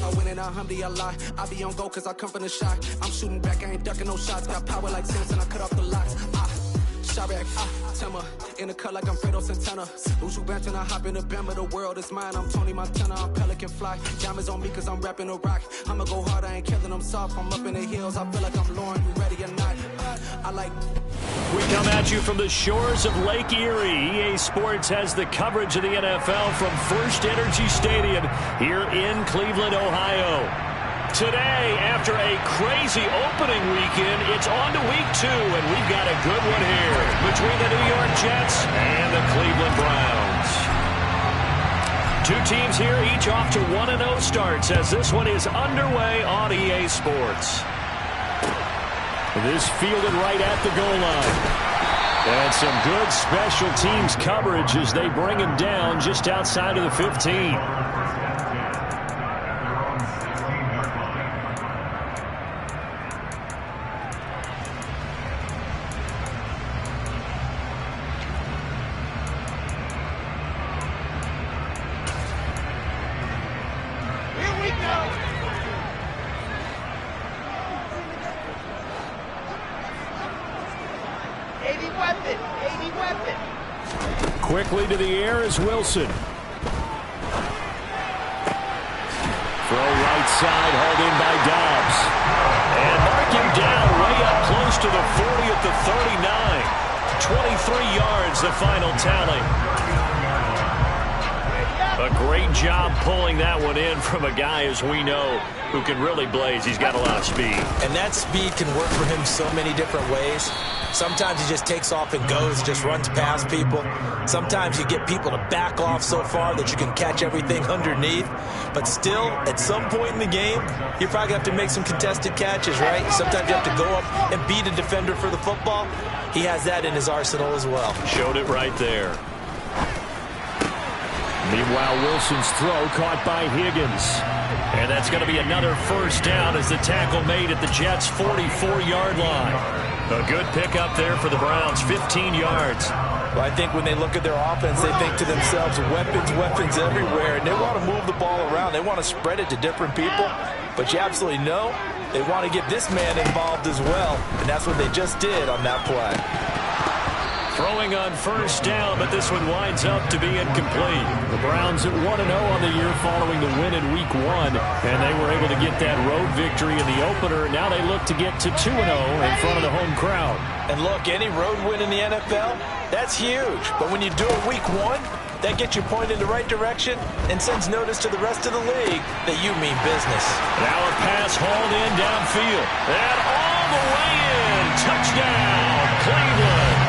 I win it, alhamdulillah. I be on go cause I come from the shot. I'm shooting back, I ain't ducking no shots. Got power like Samson, I cut off the locks. Shot back, Tema. In the cut like I'm Fredo Santana. Uju Banton, I hop in the Bama. The world is mine, I'm Tony Montana. I'm Pelican Fly. Diamonds on me cause I'm rapping a rock. I'ma go hard, I ain't killing them soft. I'm up in the hills, I feel like I'm Lauren. You ready or not? I like... We come at you from the shores of Lake Erie. EA Sports has the coverage of the NFL from First Energy Stadium here in Cleveland, Ohio. Today, after a crazy opening weekend, it's on to week 2, and we've got a good one here between the New York Jets and the Cleveland Browns. Two teams here, each off to 1-0 starts as this one is underway on EA Sports. This fielded right at the goal line. And some good special teams coverage as they bring him down just outside of the 15. Quickly to the air is Wilson. Throw right side, hauled in by Dobbs. And mark him down way up close to the 40 at the 39. 23 yards, the final tally. A great job pulling that one in from a guy, as we know, who can really blaze. He's got a lot of speed. And that speed can work for him so many different ways. Sometimes he just takes off and goes, just runs past people. Sometimes you get people to back off so far that you can catch everything underneath. But still, at some point in the game, you're probably going to have to make some contested catches, right? Sometimes you have to go up and beat a defender for the football. He has that in his arsenal as well. Showed it right there. Meanwhile, Wilson's throw caught by Higgins. And that's going to be another first down as the tackle made at the Jets' 44-yard line. A good pickup there for the Browns, 15 yards. Well, I think when they look at their offense, they think to themselves, weapons everywhere, and they want to move the ball around. They want to spread it to different people, but you absolutely know they want to get this man involved as well, and that's what they just did on that play. Throwing on first down, but this one winds up to be incomplete. The Browns at 1-0 on the year following the win in Week 1, and they were able to get that road victory in the opener. Now they look to get to 2-0 in front of the home crowd. And look, any road win in the NFL, that's huge. But when you do it Week 1, that gets you pointed in the right direction and sends notice to the rest of the league that you mean business. Now a pass hauled in downfield. And all the way in. Touchdown, Cleveland.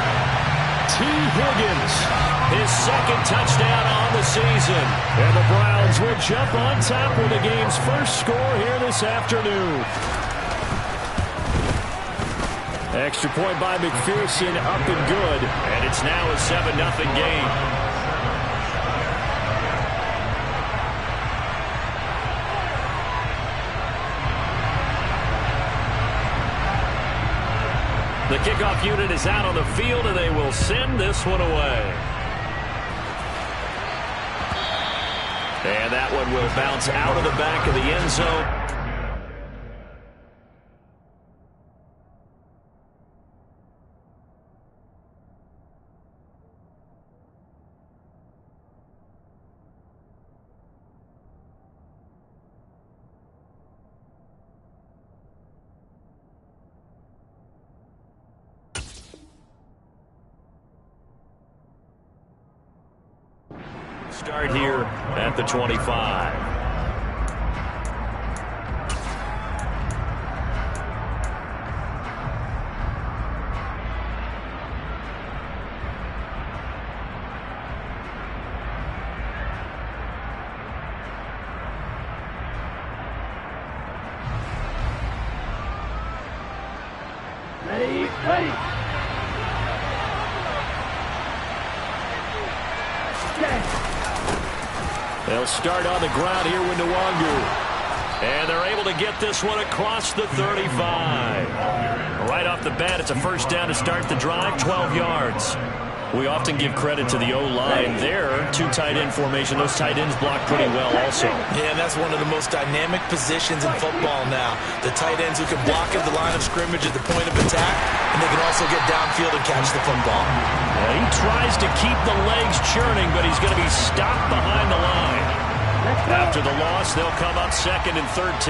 T. Higgins, his second touchdown on the season. And the Browns will jump on top with the game's first score here this afternoon. Extra point by McPherson, up and good. And it's now a 7-0 game. The kickoff unit is out on the field, and they will send this one away. And that one will bounce out of the back of the end zone. Start here at the 25. Ready. They'll start on the ground here with Nwangu. And they're able to get this one across the 35. Right off the bat, it's a first down to start the drive, 12 yards. We often give credit to the O-line there. Two tight end formation. Those tight ends block pretty well also. Yeah, and that's one of the most dynamic positions in football now. The tight ends who can block at the line of scrimmage at the point of attack, and they can also get downfield and catch the football. He tries to keep the legs churning, but he's going to be stopped behind the line. After the loss, they'll come up 2nd and 13.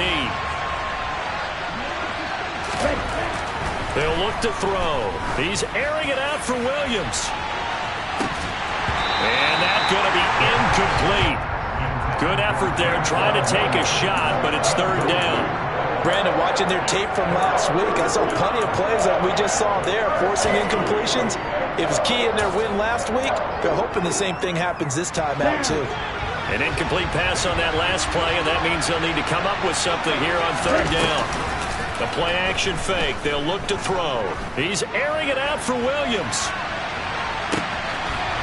They'll look to throw. He's airing it out for Williams. And that's going to be incomplete. Good effort there, trying to take a shot, but it's 3rd down. Brandon, watching their tape from last week, I saw plenty of plays that we just saw there, forcing incompletions. It was key in their win last week. They're hoping the same thing happens this time out, too. An incomplete pass on that last play, and that means they'll need to come up with something here on 3rd down. The play-action fake. They'll look to throw. He's airing it out for Williams.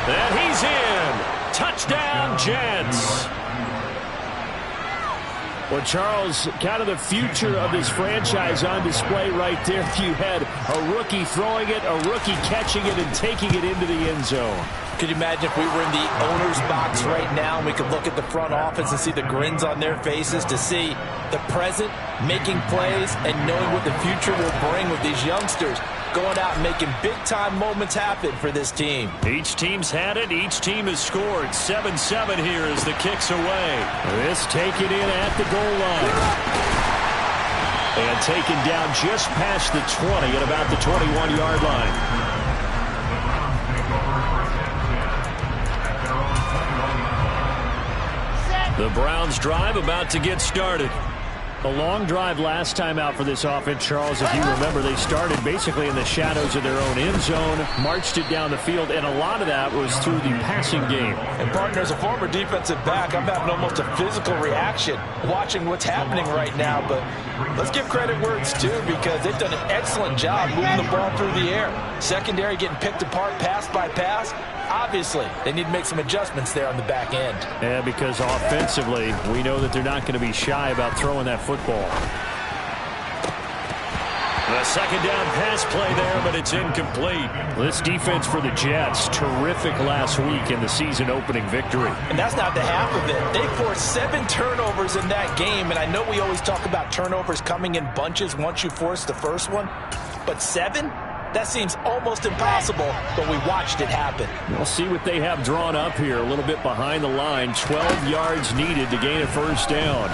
And he's in. Touchdown, Jets. Well, Charles, kind of the future of this franchise on display right there. You had a rookie throwing it, a rookie catching it, and taking it into the end zone. Could you imagine if we were in the owner's box right now and we could look at the front office and see the grins on their faces, to see the present making plays and knowing what the future will bring with these youngsters going out and making big-time moments happen for this team. Each team's had it. Each team has scored. 7-7 here as the kick's away. This taken in at the goal line. And taken down just past the 20 at about the 21-yard line. The Browns drive about to get started. A long drive last time out for this offense, Charles. If you remember, they started basically in the shadows of their own end zone, marched it down the field, and a lot of that was through the passing game. And, partner, as a former defensive back, I'm having almost a physical reaction watching what's happening right now. But let's give credit where it's due, because they've done an excellent job moving the ball through the air. Secondary getting picked apart pass by pass. Obviously, they need to make some adjustments there on the back end. Yeah, because offensively, we know that they're not going to be shy about throwing that football. The second down pass play there, but it's incomplete. This defense for the Jets, terrific last week in the season-opening victory. And that's not the half of it. They forced 7 turnovers in that game, and I know we always talk about turnovers coming in bunches once you force the first one, but 7? That seems almost impossible, but we watched it happen. We'll see what they have drawn up here. A little bit behind the line. 12 yards needed to gain a first down.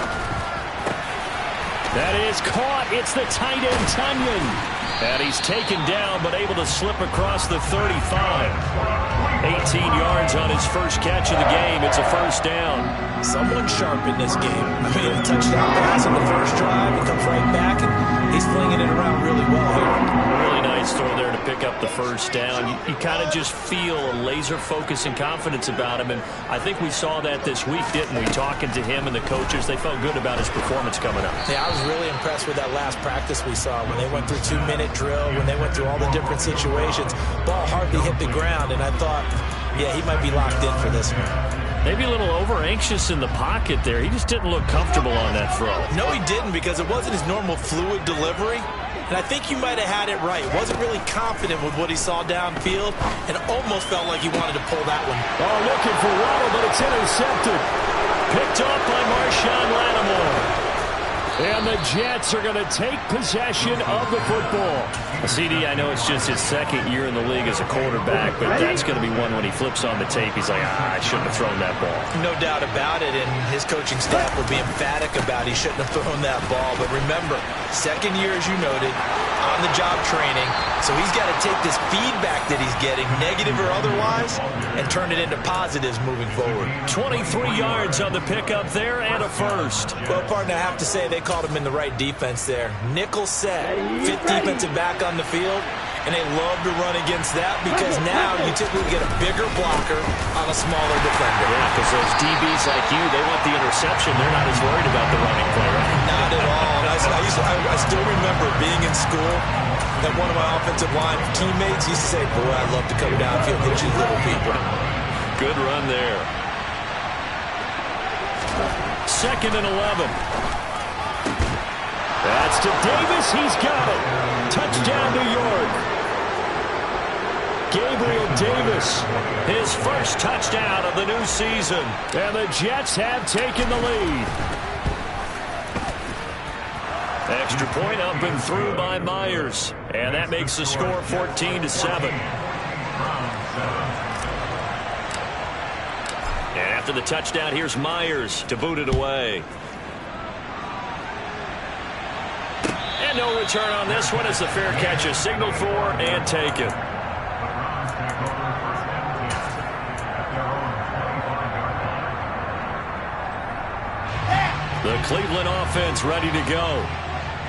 That is caught. It's the tight end, Tunyon. And he's taken down, but able to slip across the 35. 18 yards on his first catch of the game. It's a first down. Someone sharp in this game. I mean, a touchdown pass on the first drive. He comes right back, and he's flinging it around really well here. Really nice throw there to pick up the first down. You kind of just feel a laser focus and confidence about him, and I think we saw that this week, didn't we? Talking to him and the coaches, they felt good about his performance coming up. Yeah, I was really impressed with that last practice we saw when they went through 2-minute drill, when they went through all the different situations. Ball hardly hit the ground, and I thought, yeah, he might be locked in for this one. Maybe a little over-anxious in the pocket there. He just didn't look comfortable on that throw. No, he didn't, because it wasn't his normal fluid delivery. And I think you might have had it right. Wasn't really confident with what he saw downfield, and almost felt like he wanted to pull that one. Oh, looking for Waddle, but it's intercepted. Picked off by Marshawn Lattimore. And the Jets are going to take possession of the football. CD, I know it's just his second year in the league as a quarterback, but that's going to be one when he flips on the tape. He's like, I shouldn't have thrown that ball. No doubt about it, and his coaching staff will be emphatic about he shouldn't have thrown that ball. But remember, second year, as you noted, on-the-job training, so he's got to take this feedback that he's getting, negative or otherwise, and turn it into positives moving forward. 23 yards on the pickup there and a first. Well, partner, I have to say they called him in the right defense there. Nickel set, 5th defensive back on the field, and they love to run against that because now you typically get a bigger blocker on a smaller defender. Yeah, because those DBs like you, they want the interception. They're not as worried about the running play, right? Not at all. I still remember being in school that one of my offensive line teammates used to say, boy, I'd love to come downfield and hit you little people. Good run there. 2nd and 11. That's to Davis. He's got it. Touchdown, New York. Gabriel Davis, his first touchdown of the new season. And the Jets have taken the lead. Extra point up and through by Myers. And that makes the score 14-7. And after the touchdown, here's Myers to boot it away. And no return on this one as the fair catch is signaled for and taken. The Cleveland offense ready to go.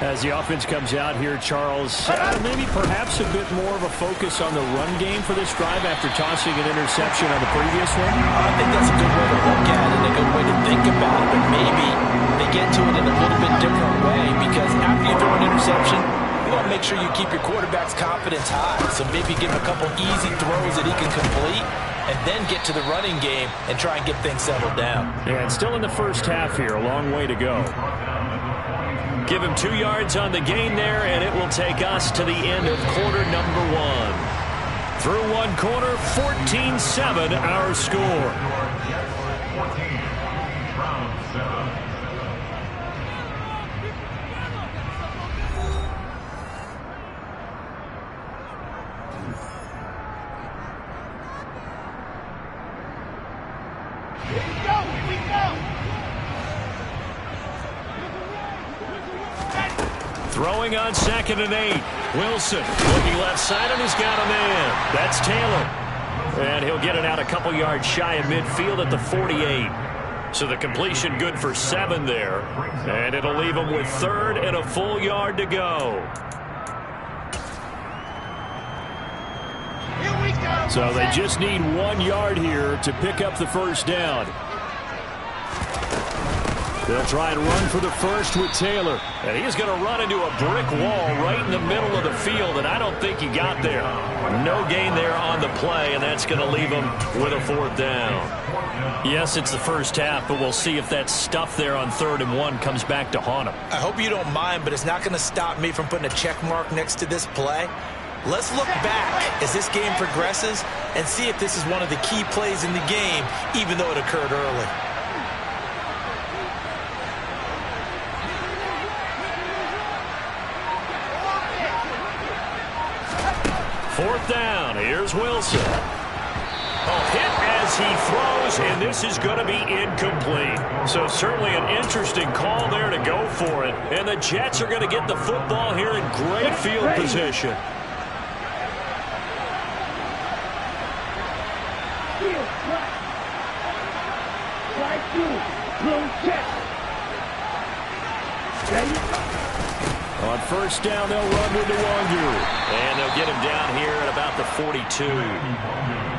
As the offense comes out here, Charles, maybe perhaps a bit more of a focus on the run game for this drive after tossing an interception on the previous one? I think that's a good way to look at it, a good way to think about it, but maybe they get to it in a little bit different way, because after you throw an interception, you want to make sure you keep your quarterback's confidence high. So maybe give him a couple easy throws that he can complete, and then get to the running game and try and get things settled down. Yeah, it's still in the first half here, a long way to go. Give him 2 yards on the gain there, and it will take us to the end of quarter number 1. Through one quarter, 14-7 our score. Throwing on 2nd and 8. Wilson looking left side, and he's got a man. That's Taylor. And he'll get it out a couple yards shy of midfield at the 48. So the completion good for 7 there. And it'll leave him with 3rd and a full yard to go. So they just need 1 yard here to pick up the first down. They'll try and run for the first with Taylor. And he's going to run into a brick wall right in the middle of the field, and I don't think he got there. No gain there on the play, and that's going to leave him with a 4th down. Yes, it's the first half, but we'll see if that stuff there on 3rd and 1 comes back to haunt him. I hope you don't mind, but it's not going to stop me from putting a check mark next to this play. Let's look back as this game progresses and see if this is one of the key plays in the game, even though it occurred early. 4th down. Here's Wilson. Hit as he throws, and this is going to be incomplete. So certainly an interesting call there to go for it. And the Jets are going to get the football here in great field position. On 1st down, they'll run with Nwangu. And they'll get him down here at about the 42.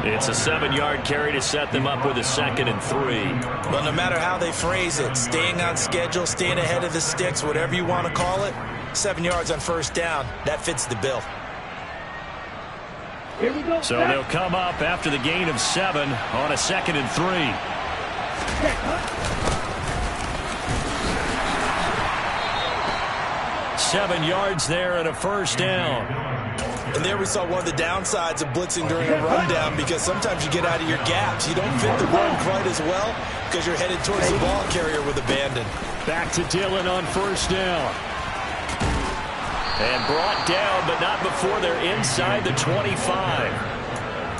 It's a 7-yard carry to set them up with a 2nd and 3. Well, no matter how they phrase it, staying on schedule, staying ahead of the sticks, whatever you want to call it, 7 yards on 1st down, that fits the bill. Here we go. So they'll come up after the gain of 7 on a 2nd and 3. 7 yards there and a 1st down. And there we saw one of the downsides of blitzing during a rundown, because sometimes you get out of your gaps. You don't fit the run quite as well because you're headed towards the ball carrier with abandon. Back to Dillon on 1st down. And brought down, but not before they're inside the 25.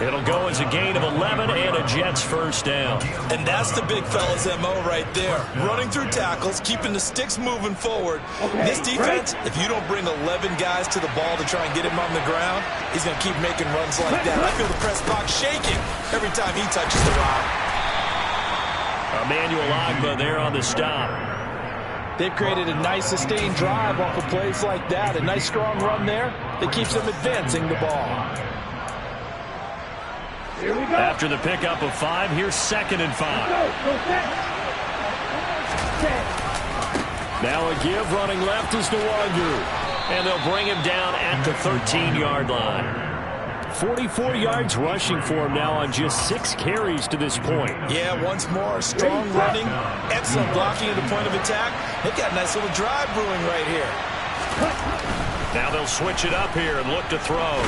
It'll go as a gain of 11 and a Jets 1st down. And that's the big fella's MO right there. Running through tackles, keeping the sticks moving forward. This defense, if you don't bring 11 guys to the ball to try and get him on the ground, he's going to keep making runs like that. I feel the press box shaking every time he touches the rock. Emmanuel Ogbah there on the stop. They've created a nice sustained drive off of plays like that. A nice strong run there that keeps them advancing the ball. Here we go. After the pickup of 5, here's 2nd and 5. Now a give, running left is Nwangu. And they'll bring him down at the 13-yard line. 44 yards rushing for him now on just 6 carries to this point. Yeah, once more, strong running, excellent blocking at the point of attack. They've got a nice little drive brewing right here. Now they'll switch it up here and look to throw.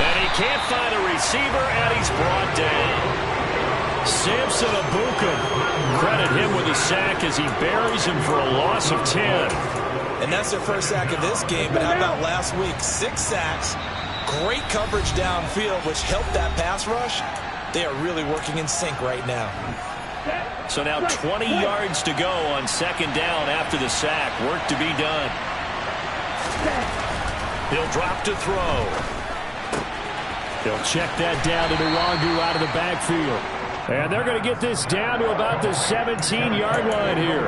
And he can't find a receiver, and he's brought down. Samson Ebukam, credit him with a sack as he buries him for a loss of 10. And that's their first sack of this game, but how about last week? 6 sacks, great coverage downfield, which helped that pass rush. They are really working in sync right now. So now 20 yards to go on second down after the sack. Work to be done. He'll drop to throw. They'll check that down to Nwangu out of the backfield. And they're going to get this down to about the 17-yard line here.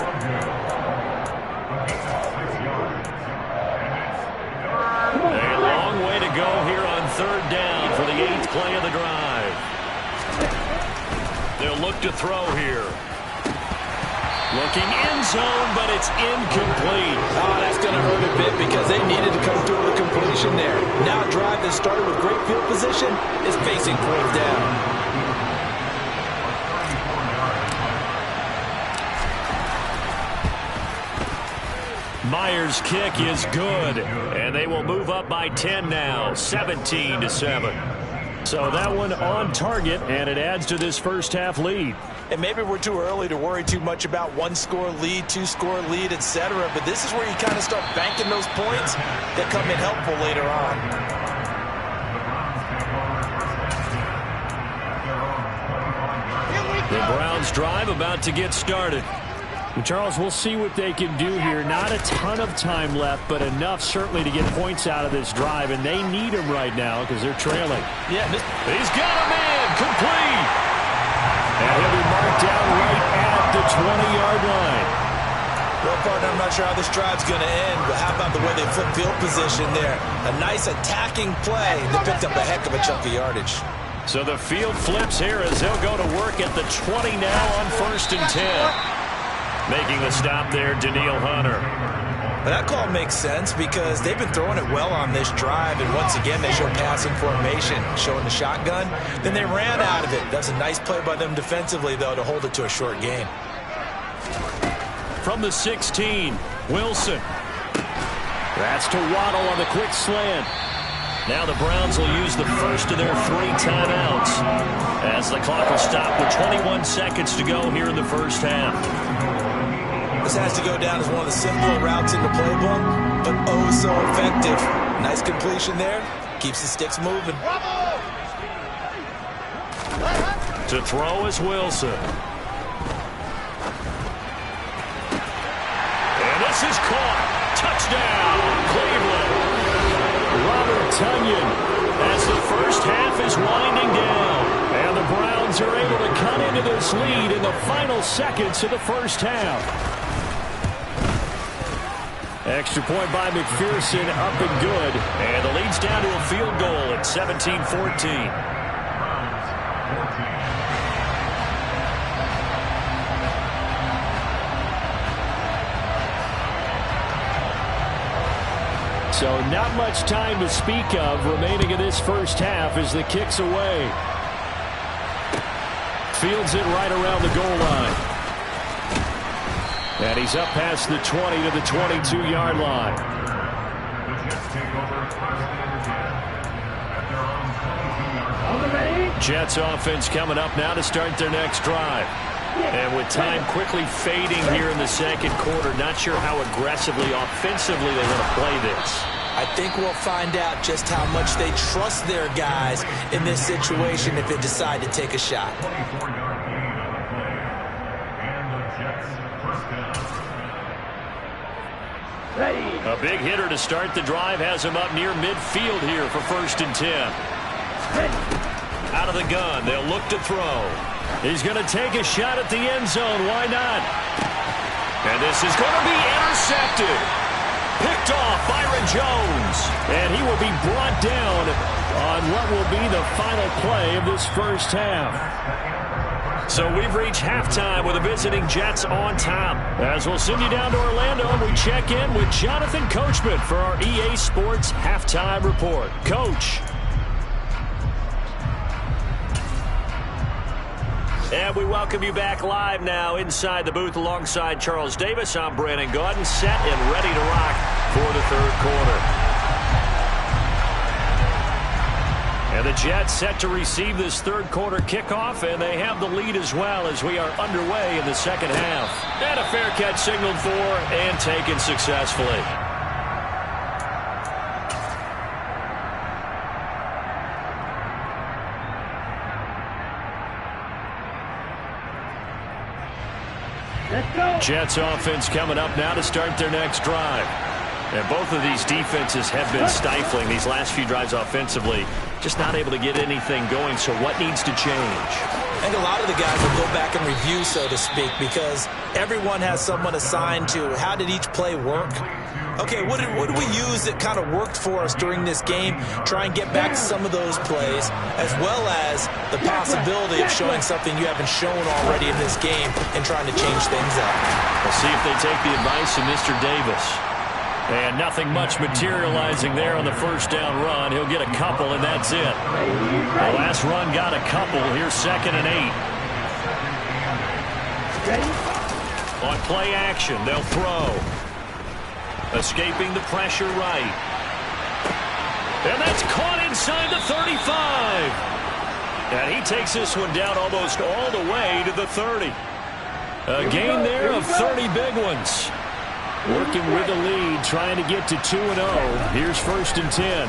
A long way to go here on third down for the 8th play of the drive. They'll look to throw here. Looking end zone, but it's incomplete. Oh, that's going to hurt a bit because they needed to come through with a completion there. Now a drive that started with great field position is facing 4th down. Myers' kick is good, and they will move up by 10 now, 17-7. So that one on target, and it adds to this first half lead. And maybe we're too early to worry too much about 1-score lead, 2-score lead, etc. But this is where you kind of start banking those points that come in helpful later on. The Browns drive about to get started. Charles, we'll see what they can do here. Not a ton of time left, but enough certainly to get points out of this drive, and they need them right now because they're trailing. Yeah, he's got a man, complete. And he'll be marked down right at the 20-yard line. Well, partner, I'm not sure how this drive's going to end, but how about the way they flip field position there? A nice attacking play. They picked up a heck of a chunk of yardage. So the field flips here as they'll go to work at the 20 now on 1st and 10. Making the stop there, Danielle Hunter. But that call makes sense because they've been throwing it well on this drive, and once again they show passing formation, showing the shotgun. Then they ran out of it. That's a nice play by them defensively, though, to hold it to a short gain. From the 16, Wilson. That's to Waddle on the quick slant. Now the Browns will use the first of their 3 timeouts as the clock will stop with 21 seconds to go here in the first half. This has to go down as one of the simpler routes in the playbook, but oh so effective. Nice completion there. Keeps the sticks moving. To throw is Wilson. And this is caught. Touchdown, Cleveland. Robert Tonyan as the first half is winding down. And the Browns are able to cut into this lead in the final seconds of the first half. Extra point by McPherson, up and good. And the lead's down to a field goal at 17-14. So not much time to speak of remaining in this first half as the kick's away. Fields it right around the goal line. And he's up past the 20 to the 22-yard line. Jets offense coming up now to start their next drive. And with time quickly fading here in the second quarter, not sure how aggressively, offensively they want to play this. I think we'll find out just how much they trust their guys in this situation if they decide to take a shot. A big hitter to start the drive has him up near midfield here for 1st and 10. Out of the gun, they'll look to throw. He's going to take a shot at the end zone. Why not? And this is going to be intercepted. Picked off Byron Jones. And he will be brought down on what will be the final play of this first half. So we've reached halftime with the visiting Jets on top. As we'll send you down to Orlando, we check in with Jonathan Coachman for our EA Sports Halftime Report. Coach. And we welcome you back live now inside the booth alongside Charles Davis. I'm Brandon Gaudin, set and ready to rock for the third quarter. And the Jets set to receive this third quarter kickoff, and they have the lead as well as we are underway in the second half. And a fair catch signaled for and taken successfully. Jets offense coming up now to start their next drive. And both of these defenses have been stifling these last few drives offensively. Just not able to get anything going, so what needs to change? I think a lot of the guys will go back and review, so to speak, because everyone has someone assigned to how did each play work. Okay, what did we use that kind of worked for us during this game? Try and get back to some of those plays, as well as the possibility of showing something you haven't shown already in this game and trying to change things up. We'll see if they take the advice of Mr. Davis. And nothing much materializing there on the first down run. He'll get a couple, and that's it. The last run got a couple. Here's 2nd and 8. On play action, they'll throw. Escaping the pressure right. And that's caught inside the 35. And he takes this one down almost all the way to the 30. A gain there of 30 big ones. Working with the lead, trying to get to 2-0. Here's 1st and 10.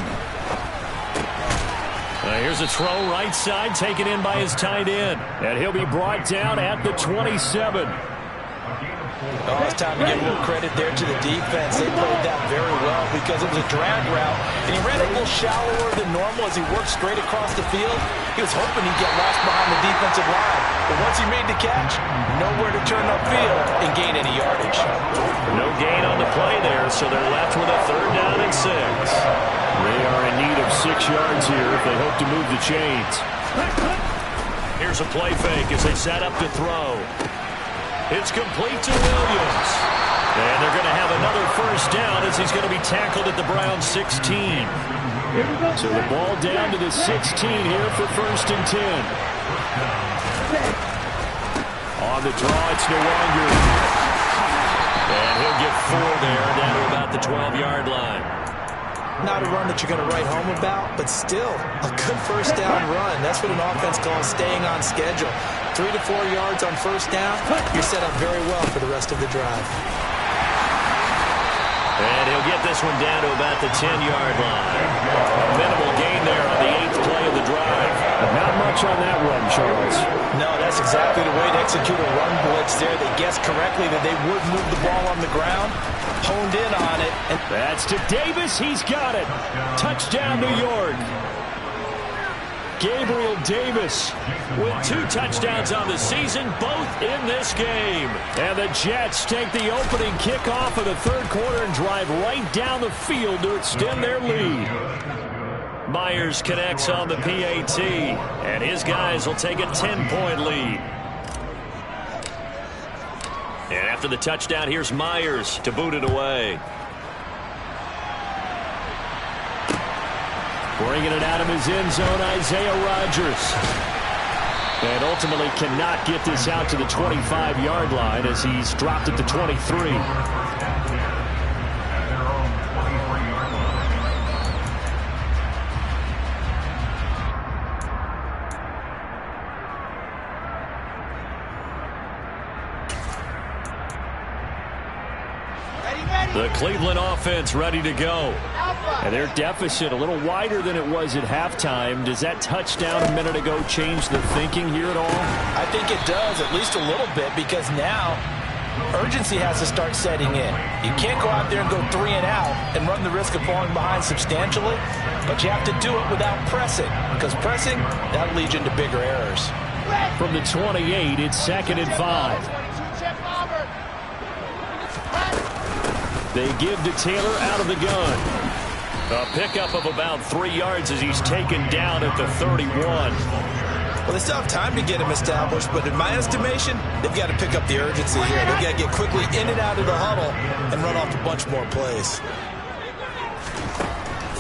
Here's a throw right side, taken in by his tight end. And he'll be brought down at the 27. Oh, it's time to give a little credit there to the defense. They played that very well because it was a drag route, and he ran a little shallower than normal as he worked straight across the field. He was hoping he'd get lost behind the defensive line, but once he made the catch, nowhere to turn upfield and gain any yardage. No gain on the play there, so they're left with a 3rd down and 6. They are in need of 6 yards here if they hope to move the chains. Here's a play fake as they set up to throw. It's complete to Williams. And they're going to have another 1st down as he's going to be tackled at the Browns 16. So the ball down to the 16 here for 1st and 10. On the draw, it's Nwangu. And he'll get 4 there, down to about the 12-yard line. Not a run that you're going to write home about, but still a good 1st down run. That's what an offense calls staying on schedule. 3 to 4 yards on 1st down, you're set up very well for the rest of the drive. And he'll get this one down to about the 10-yard line. A minimal gain there on the 8th play of the drive. Not much on that run, Charles. No, that's exactly the way to execute a run blitz there. They guessed correctly that they would move the ball on the ground, honed in on it. And that's to Davis. He's got it. Touchdown, New York. Gabriel Davis with 2 touchdowns on the season, both in this game. And the Jets take the opening kickoff of the 3rd quarter and drive right down the field to extend their lead. Myers connects on the PAT, and his guys will take a 10-point lead. And after the touchdown, here's Myers to boot it away. Bringing it out of his end zone, Isaiah Rodgers. And ultimately cannot get this out to the 25-yard line as he's dropped at the 23. The Cleveland offense ready to go. And their deficit a little wider than it was at halftime. Does that touchdown a minute ago change the thinking here at all? I think it does, at least a little bit, because now urgency has to start setting in. You can't go out there and go 3 and out and run the risk of falling behind substantially, but you have to do it without pressing, because pressing, that'll lead you into bigger errors. From the 28, it's 2nd and 5. They give to Taylor out of the gun. A pickup of about 3 yards as he's taken down at the 31. Well, they still have time to get him established, but in my estimation, they've got to pick up the urgency here. They've got to get quickly in and out of the huddle and run off a bunch more plays.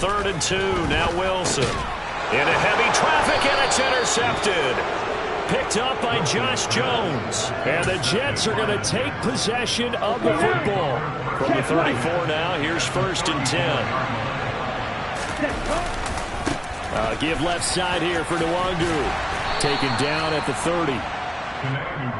3rd and 2, now Wilson. In a heavy traffic, and it's intercepted. Picked up by Josh Jones. And the Jets are going to take possession of the football. From the 34 now, here's 1st and 10. Give left side here for Nwangu. Taken down at the 30.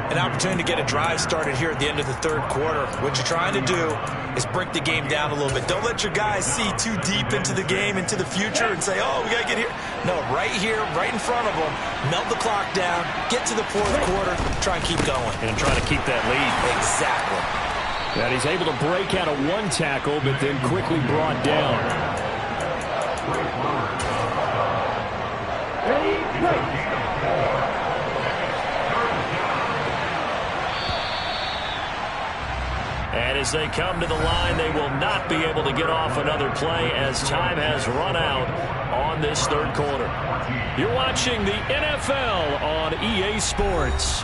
An opportunity to get a drive started here at the end of the third quarter. What you're trying to do is break the game down a little bit. Don't let your guys see too deep into the game, into the future, and say, oh, we got to get here. No, right here, right in front of them, melt the clock down, get to the fourth quarter, try and keep going. And try to keep that lead. Exactly. And he's able to break out of one tackle, but then quickly brought down. Ready, play. And as they come to the line, they will not be able to get off another play as time has run out on this third quarter. You're watching the NFL on EA Sports.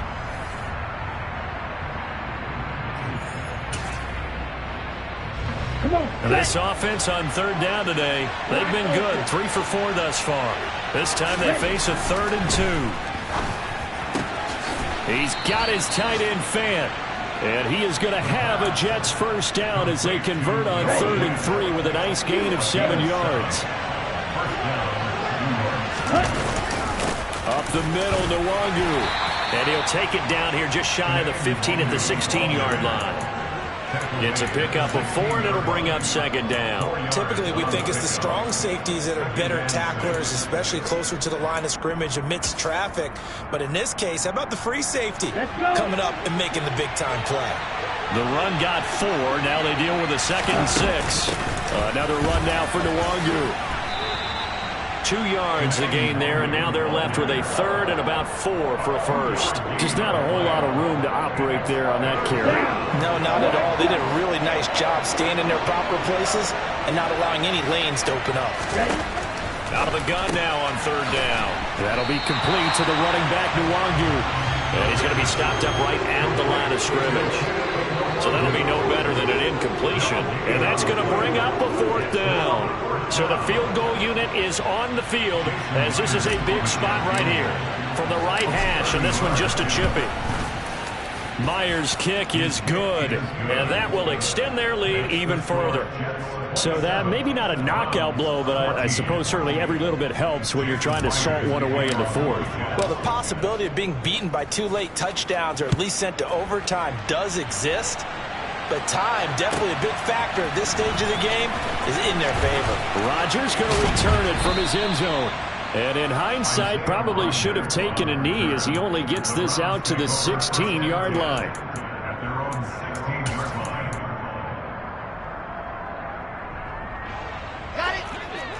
This offense on third down today, they've been good. 3 for 4 thus far. This time they face a 3rd and 2. He's got his tight end Fant. And he is going to have a Jets first down as they convert on 3rd and 3 with a nice gain of 7 yards. Up the middle, Nwangu. And he'll take it down here just shy of the 15 at the 16-yard line. It's a pickup of 4, and it'll bring up 2nd down. Typically, we think it's the strong safeties that are better tacklers, especially closer to the line of scrimmage amidst traffic. But in this case, how about the free safety coming up and making the big-time play? The run got 4. Now they deal with a 2nd and 6. Another run now for Nwangu. 2 yards the gain there, and now they're left with a 3rd and about 4 for a first. Just not a whole lot of room to operate there on that carry. No, not at all. They did a really nice job staying in their proper places and not allowing any lanes to open up. Out of the gun now on 3rd down. That'll be complete to the running back, Nwangu. And he's going to be stopped up right at the line of scrimmage. So that'll be no better than an incompletion. And that's going to bring up a 4th down. So the field goal unit is on the field as this is a big spot right here from the right hash, and this one just a chippy. Myers' kick is good, and that will extend their lead even further. So that maybe not a knockout blow, but I suppose certainly every little bit helps when you're trying to salt one away in the 4th. Well, the possibility of being beaten by 2 late touchdowns or at least sent to overtime does exist. But time, definitely a big factor at this stage of the game, is in their favor. Rodgers going to return it from his end zone. And in hindsight, probably should have taken a knee as he only gets this out to the 16-yard line.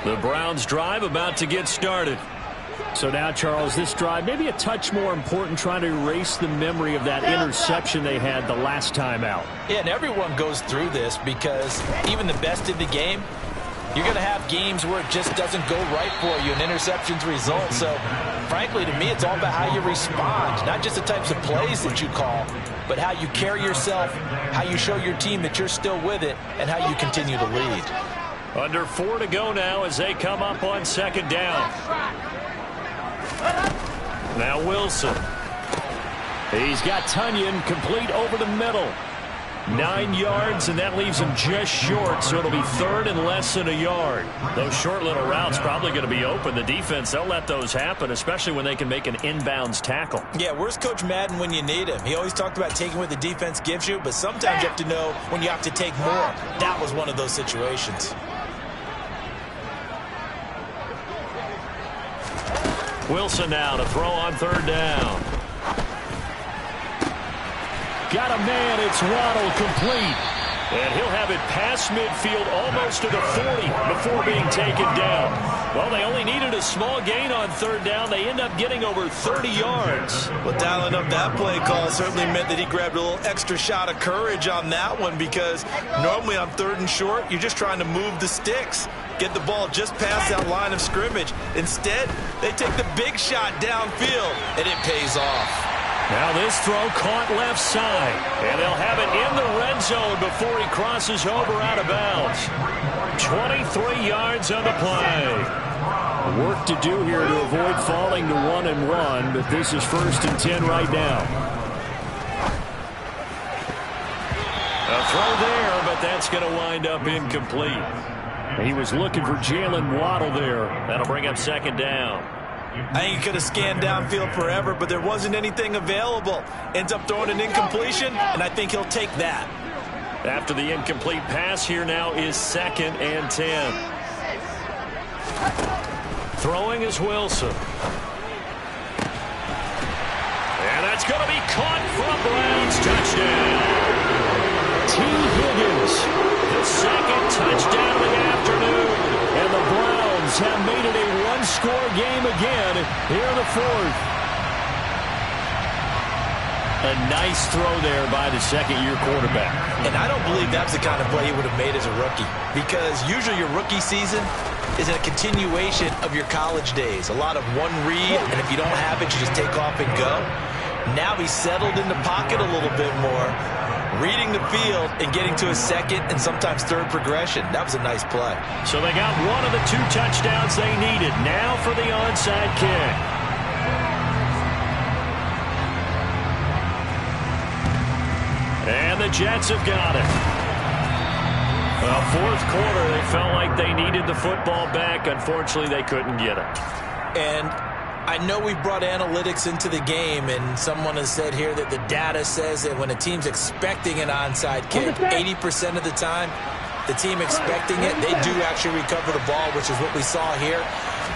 The Browns drive about to get started. So now, Charles, this drive maybe a touch more important, trying to erase the memory of that interception they had the last time out. Yeah, and everyone goes through this because even the best in the game, you're going to have games where it just doesn't go right for you, and interceptions result. So, frankly, to me, it's all about how you respond, not just the types of plays that you call, but how you carry yourself, how you show your team that you're still with it, and how you continue to lead. Under 4 to go now as they come up on 2nd down. Now Wilson. He's got Tunyon complete over the middle. 9 yards, and that leaves him just short, so it'll be 3rd and less than a yard. Those short little routes probably going to be open. The defense, they'll let those happen, especially when they can make an inbounds tackle. Yeah, where's Coach Madden when you need him? He always talked about taking what the defense gives you, but sometimes you have to know when you have to take more. That was one of those situations. Wilson now to throw on 3rd down. Got a man, it's Waddle complete. And he'll have it past midfield almost to the 40 before being taken down. Well, they only needed a small gain on 3rd down. They end up getting over 30 yards. Well, dialing up that play call certainly meant that he grabbed a little extra shot of courage on that one, because normally on 3rd and short, you're just trying to move the sticks, get the ball just past that line of scrimmage. Instead, they take the big shot downfield, and it pays off. Now this throw caught left side, and they'll have it in the red zone before he crosses over out of bounds. 23 yards on the play. Work to do here to avoid falling to 1 and 1, but this is 1st and 10 right now. A throw there, but that's going to wind up incomplete. He was looking for Jalen Waddle there. That'll bring up second down. I think he could have scanned downfield forever, but there wasn't anything available. Ends up throwing an incompletion, and I think he'll take that. After the incomplete pass, here now is 2nd and 10. Throwing is Wilson. And that's going to be caught from Browns. Touchdown. T. Higgins, the 2nd touchdown of the afternoon. And the Browns have made it a one-score game again here in the 4th. A nice throw there by the second-year quarterback. And I don't believe that's the kind of play he would have made as a rookie, because usually your rookie season is a continuation of your college days. A lot of one read, and if you don't have it, you just take off and go. Now he's settled in the pocket a little bit more, reading the field and getting to his second and sometimes third progression. That was a nice play. So they got one of the 2 touchdowns they needed. Now for the onside kick. And the Jets have got it. Well, 4th quarter, they felt like they needed the football back. Unfortunately, they couldn't get it. And I know we brought analytics into the game, and someone has said here that the data says that when a team's expecting an onside kick, 80% of the time, the team expecting it, they do actually recover the ball, which is what we saw here.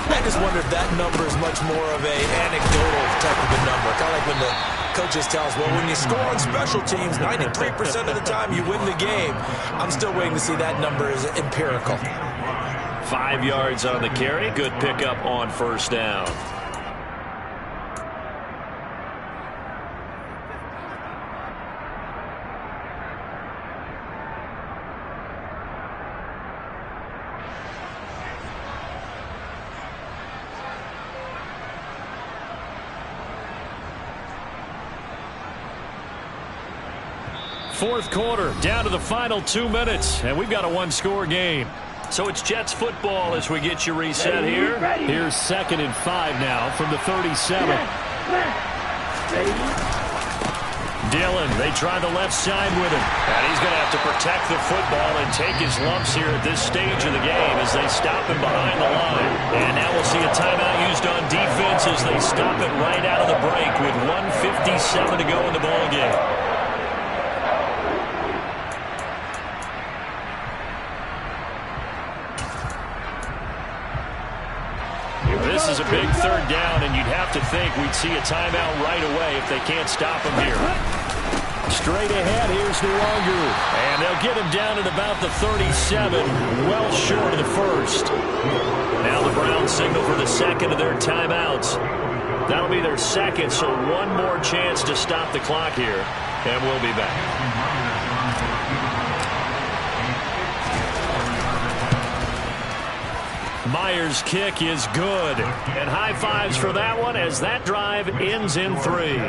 I just wonder if that number is much more of an anecdotal type of a number. Kind of like when the coaches tell us, well, when you score on special teams, 93% of the time you win the game. I'm still waiting to see that number is empirical. 5 yards on the carry. Good pickup on first down. Fourth quarter, down to the final 2 minutes, and we've got a one-score game. So it's Jets football as we get you reset here. Here's 2nd and 5 now from the 37. Dillon, they try the left side with him. And he's going to have to protect the football and take his lumps here at this stage of the game as they stop him behind the line. And now we'll see a timeout used on defense as they stop it right out of the break with 1:57 to go in the ballgame. This is a big 3rd down, and you'd have to think we'd see a timeout right away if they can't stop him here. Straight ahead, here's Nwangu. And they'll get him down at about the 37, well short of the 1st. Now the Browns signal for the 2nd of their timeouts. That'll be their 2nd, so one more chance to stop the clock here, and we'll be back. Myers' kick is good. And high fives for that one as that drive ends in 3.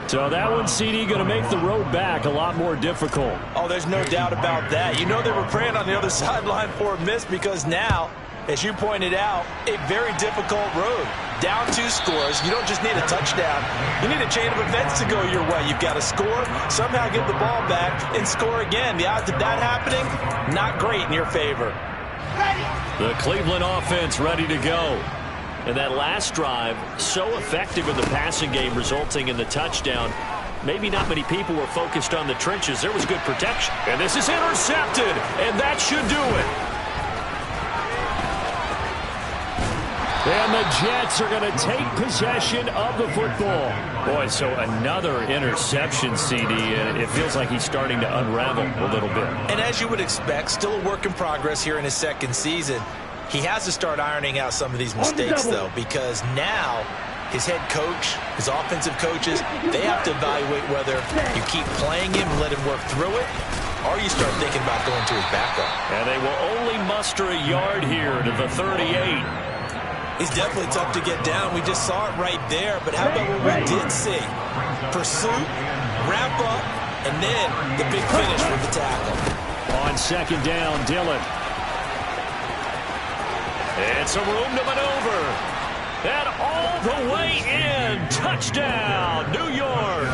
So that one, CD, going to make the road back a lot more difficult. Oh, there's no doubt about that. You know they were praying on the other sideline for a miss because now, as you pointed out, a very difficult road. Down 2 scores. You don't just need a touchdown. You need a chain of events to go your way. You've got to score, somehow get the ball back, and score again. The odds of that happening, not great in your favor. The Cleveland offense ready to go. And that last drive, so effective in the passing game, resulting in the touchdown. Maybe not many people were focused on the trenches. There was good protection. And this is intercepted, and that should do it. And the Jets are going to take possession of the football. Boy, so another interception, CD, and it feels like he's starting to unravel a little bit. And as you would expect, still a work in progress here in his 2nd season. He has to start ironing out some of these mistakes, though, because now his head coach, his offensive coaches, they have to evaluate whether you keep playing him and let him work through it, or you start thinking about going to his backup. And they will only muster a yard here to the 38. He's definitely tough to get down. We just saw it right there. But how about what we did see? Pursuit, wrap up, and then the big finish with the tackle. On 2nd down, Dillon. It's a room to maneuver. And all the way in. Touchdown, New York.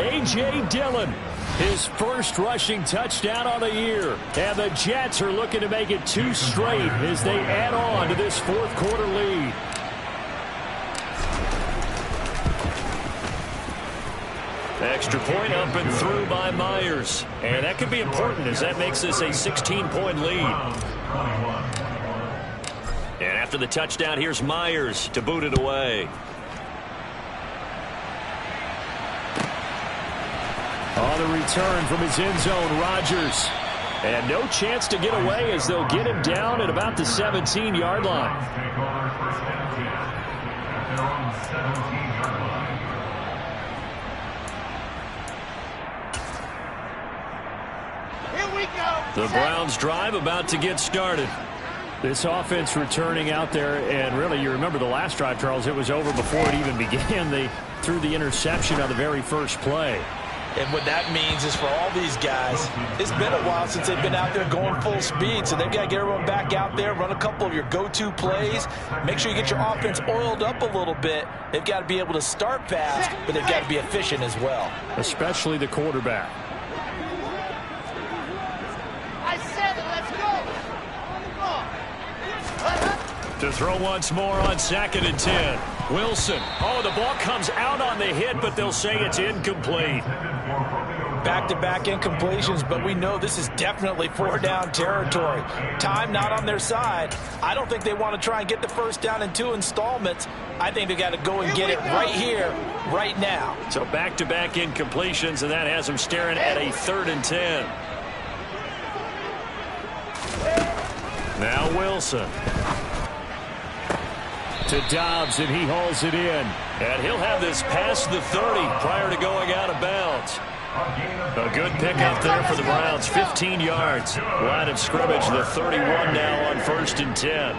A.J. Dillon. His first rushing touchdown on the year. And the Jets are looking to make it 2 straight as they add on to this fourth quarter lead. Extra point up and through by Myers. And that could be important as that makes this a 16-point lead. And after the touchdown, here's Myers to boot it away. On the return from his end zone, Rodgers. And no chance to get away as they'll get him down at about the 17-yard line. Here we go. The Browns drive about to get started. This offense returning out there, and really, you remember the last drive, Charles, it was over before it even began. They threw the interception on the very first play. And what that means is for all these guys, it's been a while since they've been out there going full speed, so they've got to get everyone back out there, run a couple of your go-to plays, make sure you get your offense oiled up a little bit. They've got to be able to start fast, but they've got to be efficient as well. Especially the quarterback. I said it, let's go. On the ball. To throw once more on 2nd and 10. Wilson. Oh, the ball comes out on the hit, but they'll say it's incomplete. Back-to-back incompletions, but we know this is definitely 4-down territory. Time not on their side. I don't think they want to try and get the first down in 2 installments. I think they've got to go and get it right here, right now. So back-to-back incompletions, and that has them staring at a 3rd and 10. Now Wilson. To Dobbs, and he hauls it in. And he'll have this past the 30 prior to going out of bounds. A good pickup there for the Browns, 15 yards. Line of scrimmage, the 31 now on 1st and 10.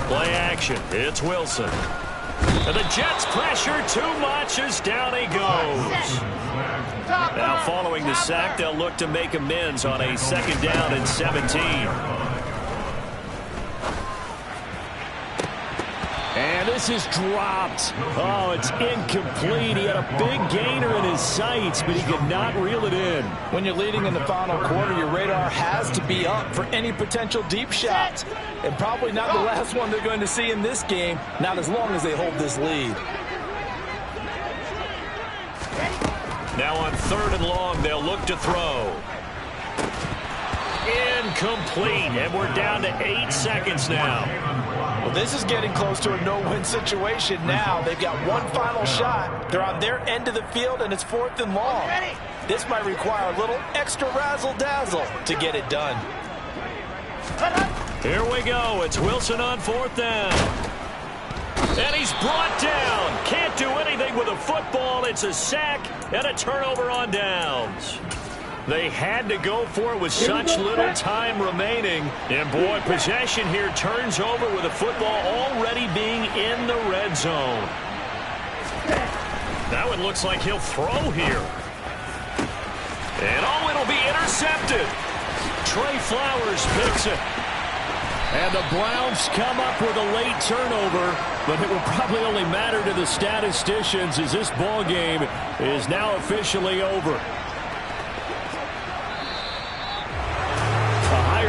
Play action, it's Wilson. And the Jets pressure too much as down he goes. Now following the sack, they'll look to make amends on a 2nd down and 17. And this is dropped. Oh, it's incomplete. He had a big gainer in his sights, but he could not reel it in. When you're leading in the final quarter, your radar has to be up for any potential deep shots. And probably not the last one they're going to see in this game, not as long as they hold this lead. Now on 3rd and long, they'll look to throw. Incomplete, and we're down to 8 seconds now. Well, this is getting close to a no-win situation now. They've got one final shot. They're on their end of the field, and it's 4th and long. This might require a little extra razzle-dazzle to get it done. Here we go. It's Wilson on 4th down. And he's brought down. Can't do anything with a football. It's a sack and a turnover on downs. They had to go for it with such little time remaining. And, boy, possession here turns over with the football already being in the red zone. Now it looks like he'll throw here. And, oh, it'll be intercepted. Trey Flowers picks it. And the Browns come up with a late turnover, but it will probably only matter to the statisticians as this ball game is now officially over.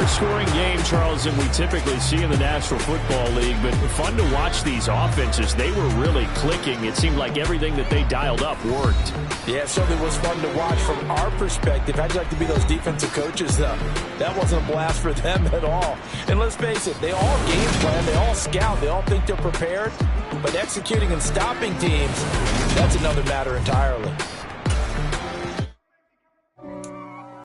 Scoring game, Charles, than we typically see in the National Football League, but fun to watch these offenses. They were really clicking. It seemed like everything that they dialed up worked. Yeah, it certainly was fun to watch from our perspective. How'd you like to be those defensive coaches, though? That wasn't a blast for them at all. And let's face it, they all game plan, they all scout, they all think they're prepared, but executing and stopping teams, that's another matter entirely.